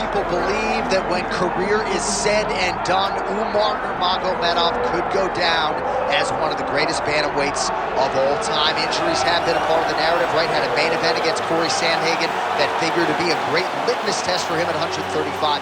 people believe that when career is said and done, Umar Nurmagomedov could go down as one of the greatest bantamweights of all time. Injuries have been a part of the narrative, right? Had a main event against Corey Sandhagen that figured to be a great litmus test for him at 135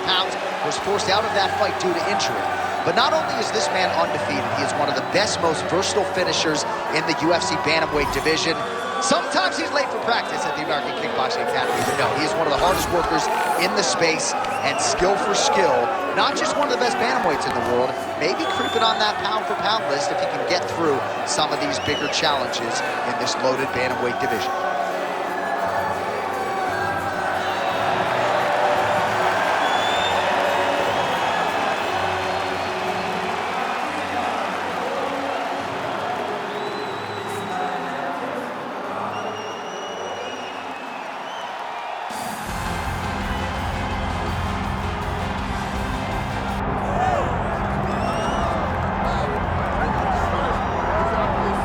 pounds. Was forced out of that fight due to injury. But not only is this man undefeated, he is one of the best, most versatile finishers in the UFC bantamweight division. Sometimes he's late for practice at the American Kickboxing Academy, but no, he is one of the hardest workers in the space, and skill for skill, not just one of the best bantamweights in the world, maybe creeping on that pound-for-pound list if he can get through some of these bigger challenges in this loaded bantamweight division.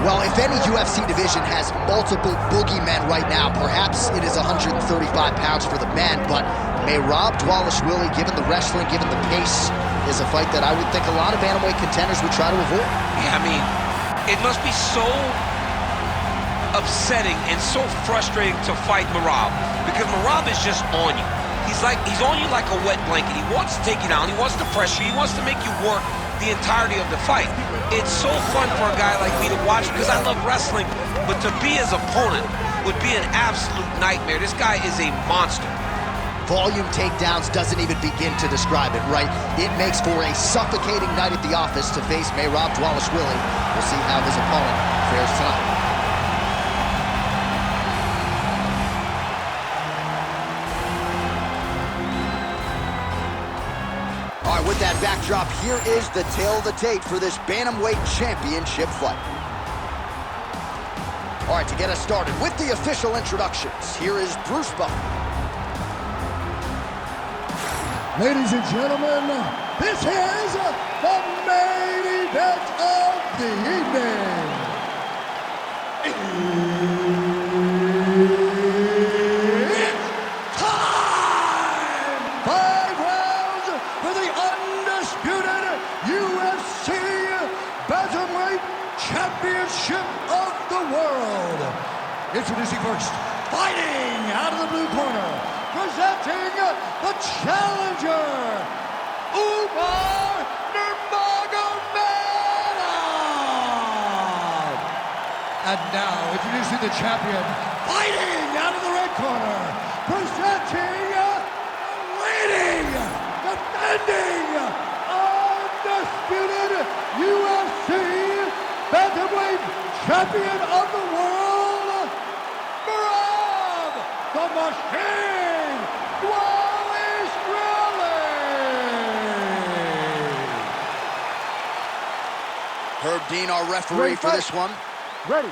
Well, if any UFC division has multiple boogeymen right now, perhaps it is 135 pounds for the men, but Merab Dvalishvili, given the wrestling, given the pace, is a fight that I would think a lot of bantamweight contenders would try to avoid. Yeah, I mean, it must be so upsetting and so frustrating to fight Merab, because Merab is just on you. He's on you like a wet blanket. He wants to take you down, he wants to pressure you, he wants to make you work the entirety of the fight. It's so fun for a guy like me to watch because I love wrestling, but to be his opponent would be an absolute nightmare. This guy is a monster. Volume takedowns doesn't even begin to describe it, right? It makes for a suffocating night at the office to face Merab Dvalishvili. We'll see how his opponent fares tonight. With that backdrop, here is the tale of the tape for this Bantamweight Championship fight. All right, to get us started with the official introductions, here is Bruce Buffer. Ladies and gentlemen, this is the main event of the evening. Championship of the world. Introducing first, fighting out of the blue corner, presenting the challenger, Umar Nurmagomedov. And now, introducing the champion, fighting out of the red corner, presenting, leading, defending, undisputed UFC bantamweight champion of the world, Merab the Machine Dvalishvili. Herb Dean, our referee for this one. Ready.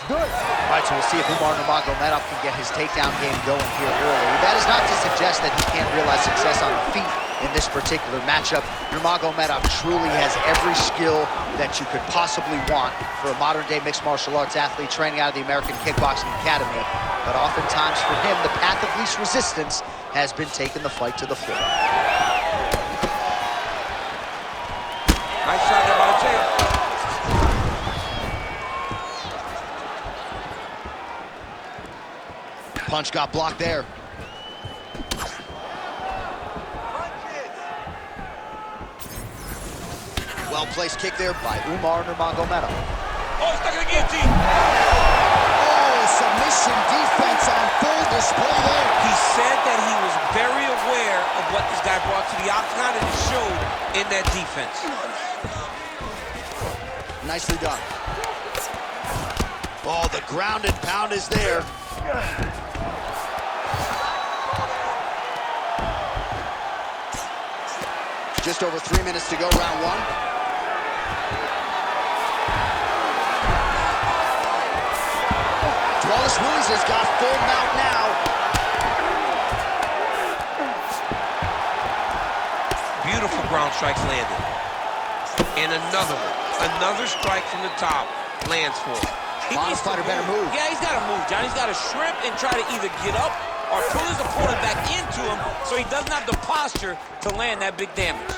Good. All right, so we'll see if Umar Nurmagomedov can get his takedown game going here early. That is not to suggest that he can't realize success on the feet in this particular matchup. Nurmagomedov truly has every skill that you could possibly want for a modern-day mixed martial arts athlete training out of the American Kickboxing Academy. But oftentimes for him, the path of least resistance has been taking the fight to the floor. Nice shot there by the champ. Punch got blocked there. Well-placed kick there by Umar Nurmagomedov. Oh, stuck in the guillotine. Oh, submission defense on full display there. He said that he was very aware of what this guy brought to the octagon, and it showed in that defense. Nicely done. Oh, the ground and pound is there. Just over 3 minutes to go, round one. Dvalishvili has got full mount now. Beautiful ground strikes landed. And another one. Another strike from the top lands for him. Modest fighter better move. Yeah, he's got to move, John. He's got to shrimp and try to either get up or pull his opponent back into him so he doesn't have the posture to land that big damage.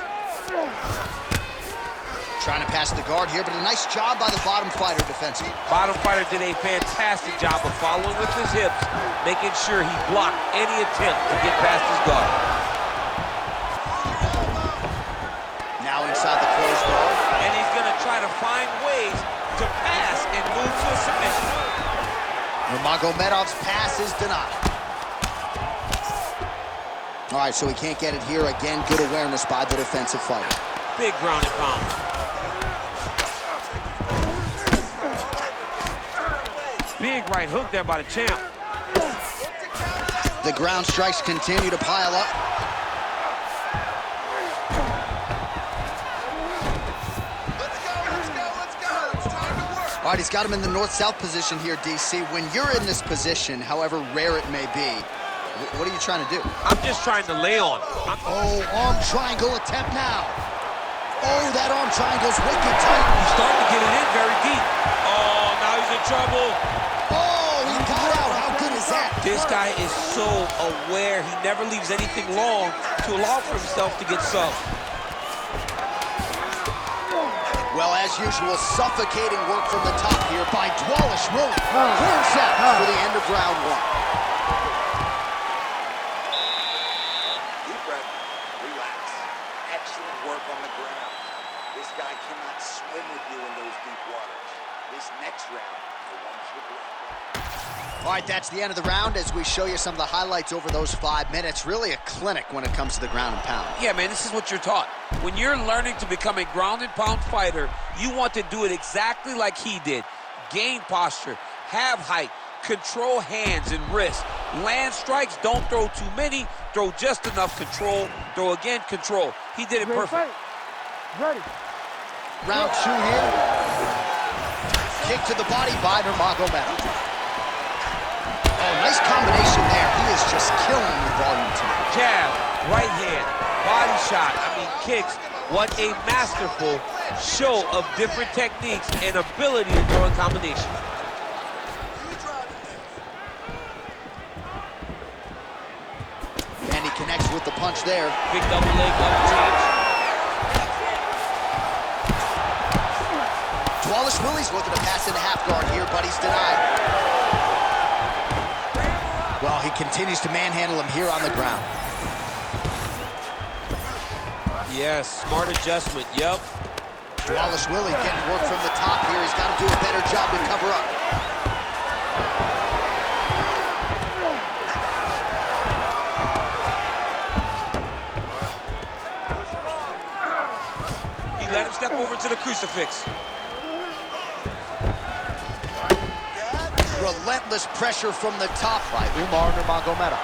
Trying to pass the guard here, but a nice job by the bottom fighter defensively. Bottom fighter did a fantastic job of following with his hips, making sure he blocked any attempt to get past his guard. Now inside the closed guard. And he's going to try to find ways to pass and move to a submission. Nurmagomedov's pass is denied. All right, so he can't get it here. Again, good awareness by the defensive fighter. Big ground and pound. Big right hook there by the champ. The ground strikes continue to pile up. All right, he's got him in the north-south position here, DC. When you're in this position, however rare it may be, what are you trying to do? I'm just trying to lay on. Oh, arm triangle attempt now. Oh, that arm triangle's wicked tight. He's starting to get it in very deep. Oh, now he's in trouble. Oh, he got out. How good is that? This guy is so aware. He never leaves anything long to allow for himself to get subbed. Well, as usual, suffocating work from the top here by Dvalishvili. Clears out for the end of round one. Deep breath, relax. Excellent work on the ground. This guy cannot swim with you in those deep waters. This next round, the one for blood. All right, that's the end of the round as we show you some of the highlights over those 5 minutes. Really a clinic when it comes to the ground and pound. Yeah, man, this is what you're taught. When you're learning to become a ground and pound fighter, you want to do it exactly like he did. Gain posture, have height, control hands and wrists. Land strikes, don't throw too many, throw just enough, control, throw again, control. He did it perfect. Ready. Round two here. Kick to the body by Nurmagomedov. Oh, nice combination there. He is just killing the volume tonight. Jab, right hand, body shot, kicks. What a masterful show of different techniques and ability to throw in combination. And he connects with the punch there. Big double leg, double change. Dvalishvili's looking to pass into half guard here, but he's denied. Well, he continues to manhandle him here on the ground. Yes, smart adjustment, yep. Dvalishvili getting work from the top here. He's got to do a better job to cover up. He let him step over to the crucifix. Relentless pressure from the top by Umar Nurmagomedov.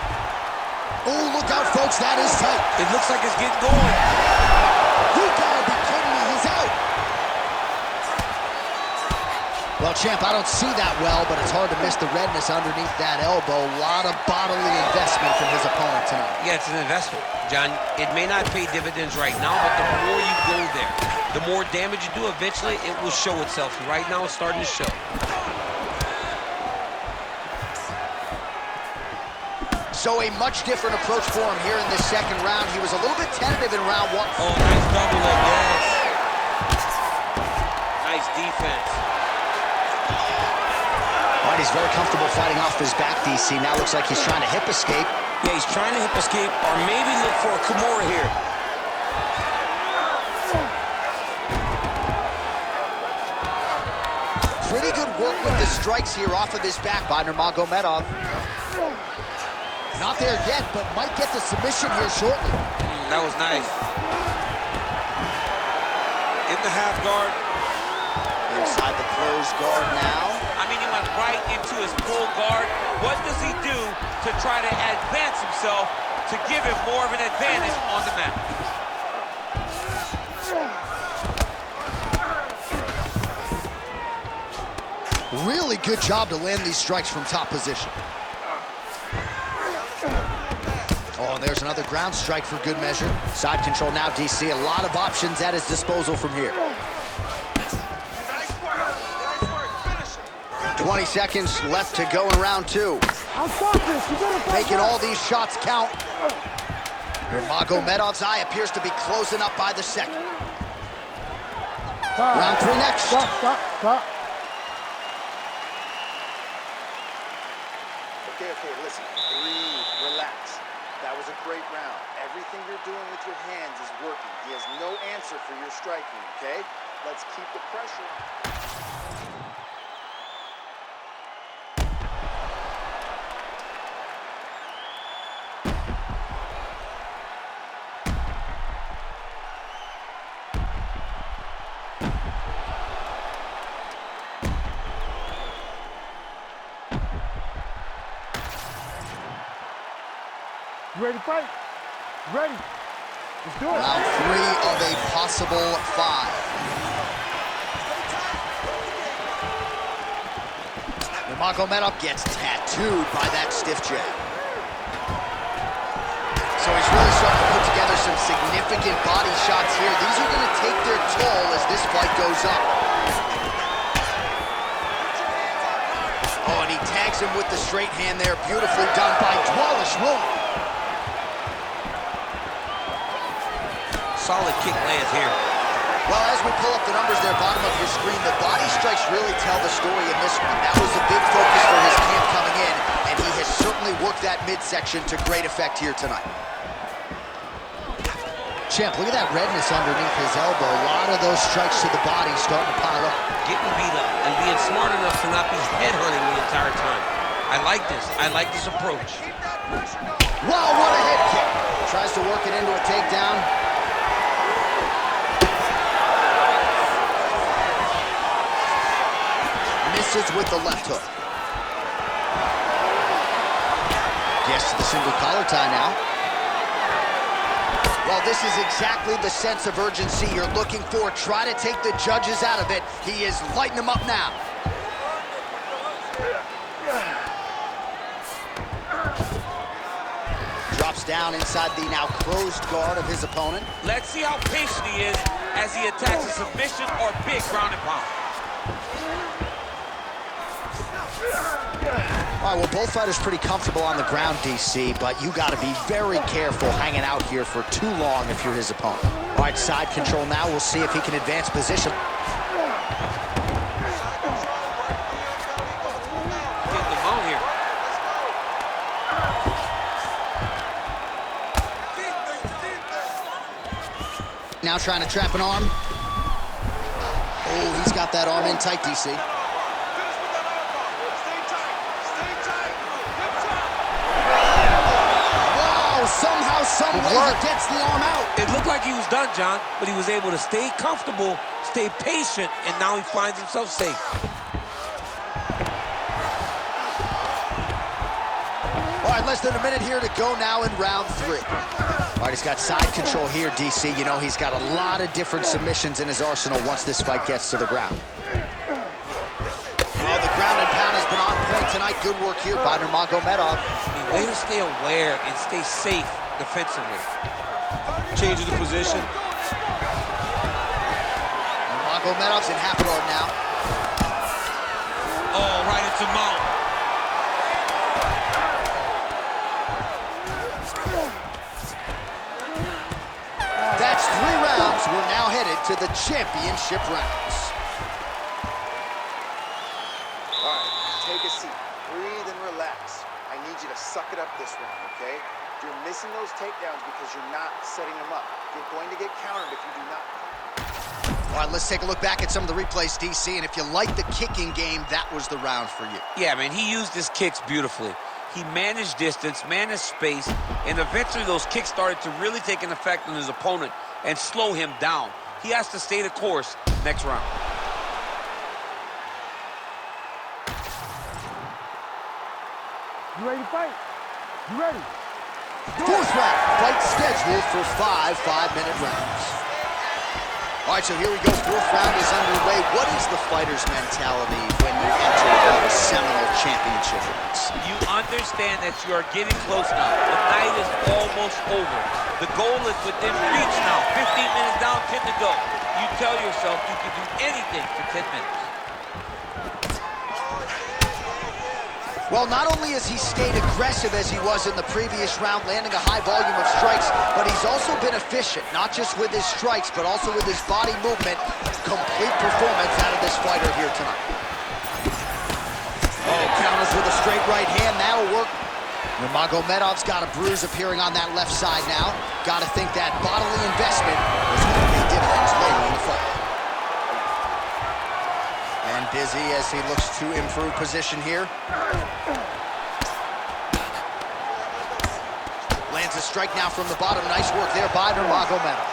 Oh, look out, folks. That is tight. It looks like it's getting going. You gotta be kidding me. He's out. Well, champ, I don't see that well, but it's hard to miss the redness underneath that elbow. A lot of bodily investment from his opponent tonight. Yeah, it's an investment, John. It may not pay dividends right now, but the more you go there, the more damage you do, eventually it will show itself. Right now, it's starting to show. So a much different approach for him here in this second round. He was a little bit tentative in round one. Oh, nice double leg, yes. Nice defense. All right, he's very comfortable fighting off his back, DC. Now looks like he's trying to hip escape. Yeah, he's trying to hip escape or maybe look for a Kimura here. Pretty good work with the strikes here off of his back by Nurmagomedov. Not there yet, but might get the submission here shortly. That was nice. In the half guard. Inside the closed guard now. He went right into his full guard. What does he do to try to advance himself to give him more of an advantage on the mat? Really good job to land these strikes from top position. Oh, there's another ground strike for good measure. Side control now, DC. A lot of options at his disposal from here. 20 seconds left to go in round 2. I'll stop this. You better Making all these shots count. Nurmagomedov's eye appears to be closing up by the second. Round 3 next. Stop. Okay, listen. Breathe, relax. That was a great round. Everything you're doing with your hands is working. He has no answer for your striking, okay? Let's keep the pressure on. You ready to fight? Ready. Let's do it. Round 3 of a possible 5. Nurmagomedov gets tattooed by that stiff jab. So he's really starting to put together some significant body shots here. These are going to take their toll as this fight goes up. Oh, and he tags him with the straight hand there. Beautifully done by Dvalishvili. Solid kick lands here. Well, as we pull up the numbers there, bottom of your screen, the body strikes really tell the story in this one. That was a big focus for his camp coming in, and he has certainly worked that midsection to great effect here tonight. Champ, look at that redness underneath his elbow. A lot of those strikes to the body starting to pile up. Getting beat up and being smart enough to not be head-hurting the entire time. I like this. I like this approach. Wow, what a head kick. Tries to work it into a takedown. Misses with the left hook. Gets to the single collar tie now. Well, this is exactly the sense of urgency you're looking for. Try to take the judges out of it. He is lighting them up now. Drops down inside the now closed guard of his opponent. Let's see how patient he is as he attacks a submission or big ground and pound. All right, well, both fighters pretty comfortable on the ground, DC, but you got to be very careful hanging out here for too long if you're his opponent. All right, side control now. We'll see if he can advance position. Getting the mount here. Now trying to trap an arm. Oh, he's got that arm in tight, DC. Somehow, some way, he gets the arm out. It looked like he was done, John, but he was able to stay comfortable, stay patient, and now he finds himself safe. All right, less than a minute here to go now in round 3. All right, he's got side control here, DC. You know, he's got a lot of different submissions in his arsenal once this fight gets to the ground. Well, the ground and pound has been on point tonight. Good work here by Nurmagomedov. Way to stay aware and stay safe defensively. Changing the position. Nurmagomedov's in half guard now. Oh, right into mount. That's 3 rounds. We're now headed to the championship rounds. All right, take a seat. Breathe and relax. I need you to suck it up this round, okay? You're missing those takedowns because you're not setting them up. You're going to get countered if you do not. All right, let's take a look back at some of the replays, DC, and if you like the kicking game, that was the round for you. Yeah, man, he used his kicks beautifully. He managed distance, managed space, and eventually those kicks started to really take an effect on his opponent and slow him down. He has to stay the course next round. You ready to fight? You ready? 4th round, fight scheduled for 5 5-minute rounds. All right, so here we go. 4th round is underway. What is the fighter's mentality when you enter a seminal championship race? You understand that you are getting close now. The night is almost over. The goal is within reach now. 15 minutes down, 10 to go. You tell yourself you can do anything for 10 minutes. Well, not only has he stayed aggressive as he was in the previous round, landing a high volume of strikes, but he's also been efficient, not just with his strikes, but also with his body movement. Complete performance out of this fighter here tonight. Oh, counters with a straight right hand. That'll work. Nurmagomedov's got a bruise appearing on that left side now. Got to think that bodily investment is going to pay dividends later in the fight. And busy as he looks to improve position here. Lands a strike now from the bottom. Nice work there by Nurmagomedov.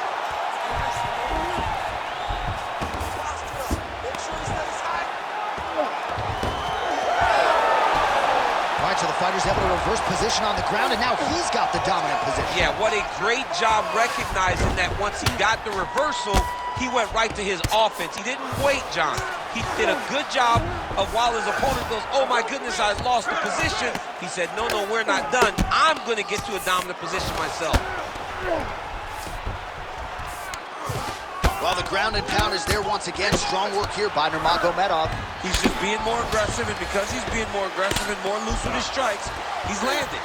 All right, so the fighter's able to reverse position on the ground, and now he's got the dominant position. Yeah, what a great job recognizing that once he got the reversal, he went right to his offense. He didn't wait, John. He did a good job of while his opponent goes, oh my goodness, I lost the position. He said, no, we're not done. I'm going to get to a dominant position myself. Well, the ground and pound is there once again. Strong work here by Nurmagomedov. He's just being more aggressive, and because he's being more aggressive and more loose with his strikes, he's landing.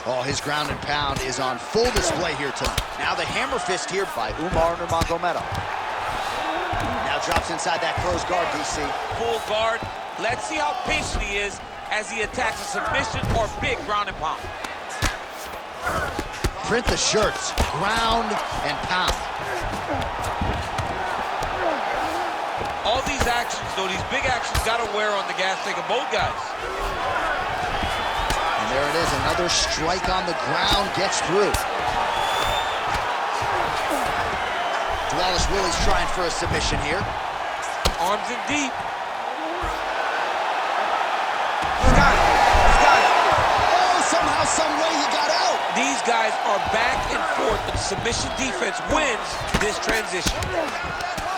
Oh, his ground and pound is on full display here tonight. Now the hammer fist here by Umar Nurmagomedov. Now drops inside that closed guard, DC. Full guard. Let's see how patient he is as he attacks a submission or big ground and pound. Print the shirts, ground and pound. All these actions, though, these big actions got to wear on the gas tank of both guys. And there it is, another strike on the ground, gets through. Dvalishvili's trying for a submission here. Arms in deep. He's got it. He's got it. Oh, somehow, some way he got out. These guys are back and forth. The submission defense wins this transition.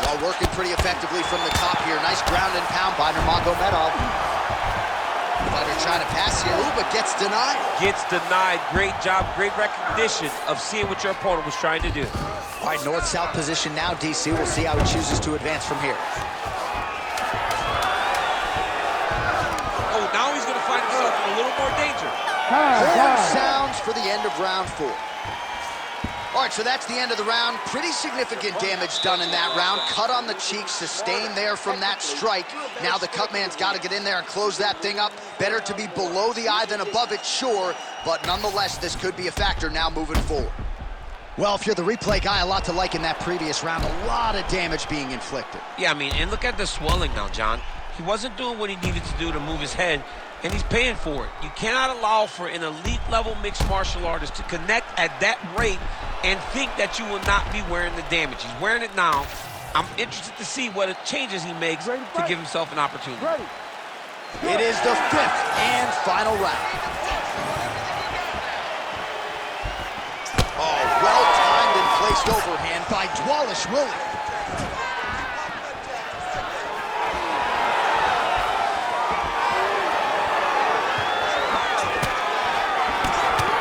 Well, working pretty effectively from the top here. Nice ground and pound by Nurmagomedov. Fighter trying to pass here, but gets denied. Gets denied. Great job, great recognition of seeing what your opponent was trying to do. All right, north-south position now, DC. We'll see how he chooses to advance from here. Oh, now he's going to find himself in a little more danger. Horn sounds for the end of round 4. All right, so that's the end of the round. Pretty significant damage done in that round. Cut on the cheek, sustained there from that strike. Now the cut man's got to get in there and close that thing up. Better to be below the eye than above it, sure, but nonetheless, this could be a factor now moving forward. Well, if you're the replay guy, a lot to like in that previous round. A lot of damage being inflicted. Yeah, I mean, and look at the swelling now, John. He wasn't doing what he needed to do to move his head, and he's paying for it. You cannot allow for an elite-level mixed martial artist to connect at that rate and think that you will not be wearing the damage. He's wearing it now. I'm interested to see what changes he makes to give himself an opportunity. It is the 5th and final round. Oh, well-timed and placed overhand by Dvalishvili.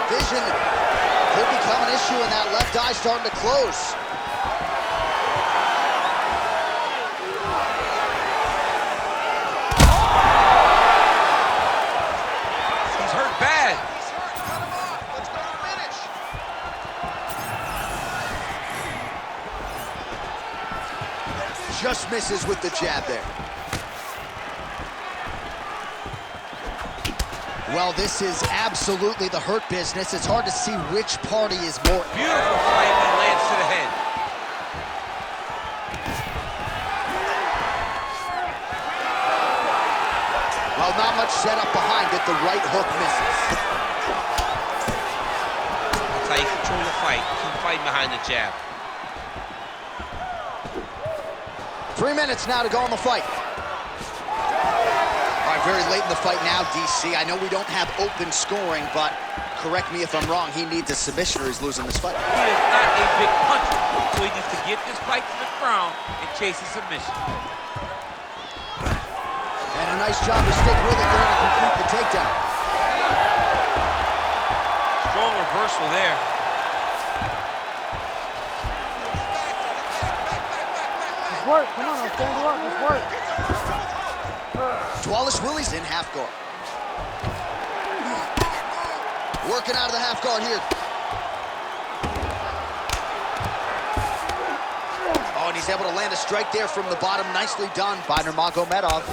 Vision could become an issue, and that left eye starting to close. He's hurt bad. He's hurt. Cut him off. Let's go to the finish. Just misses with the jab there. Well, this is absolutely the hurt business. It's hard to see which party is more. Beautiful fight when he lands to the head. Well, not much setup behind it. The right hook misses. That's how you control the fight. Keep fighting behind the jab. 3 minutes now to go in the fight. All right, very late in the fight now, DC. I know we don't have open scoring, but correct me if I'm wrong, he needs a submission or he's losing this fight. He is not a big puncher, so he needs to get this fight to the ground and chase a submission. And a nice job to stick with it there to complete the takedown. Strong reversal there. Just work. Come on, I'll stand you up. Just work. Dvalishvili's in half guard. Working out of the half guard here. Oh, and he's able to land a strike there from the bottom. Nicely done by Nurmagomedov.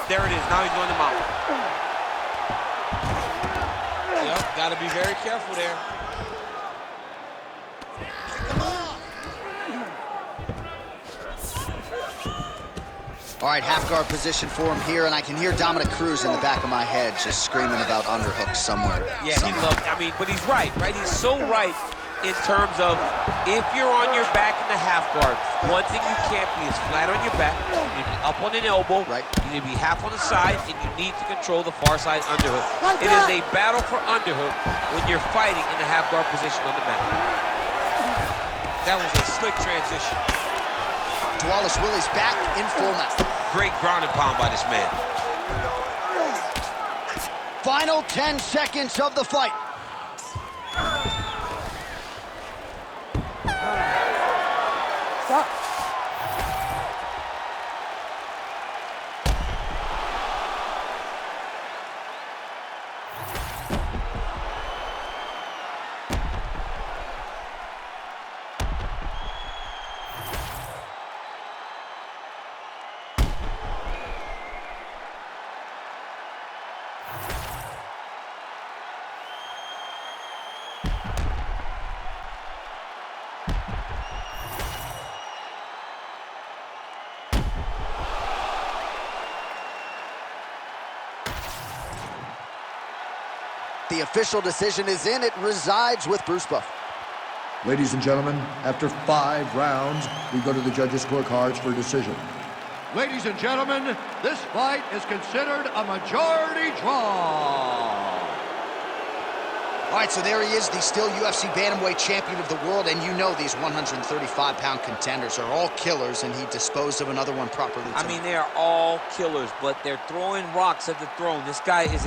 There it is. Now he's going to mount. Yep, got to be very careful there. All right, half guard position for him here, and I can hear Dominic Cruz in the back of my head just screaming about underhooks somewhere. Yeah, he loves, I mean, but he's right? He's so right in terms of if you're on your back in the half guard, one thing you can't be is flat on your back. You need to be up on an elbow. Right. You need to be half on the side, and you need to control the far side underhook. It is a battle for underhook when you're fighting in the half guard position on the mat. That was a slick transition. Dvalishvili's back in full now. Great ground and pound by this man. Final 10 seconds of the fight. Stop. The official decision is in. It resides with Bruce Buff. Ladies and gentlemen, after 5 rounds, we go to the judges' scorecards for decision. Ladies and gentlemen, this fight is considered a majority draw. All right, so there he is, the still UFC bantamweight champion of the world, and you know these 135-pound contenders are all killers, and he disposed of another one properly, too. I mean, they are all killers, but they're throwing rocks at the throne. This guy is a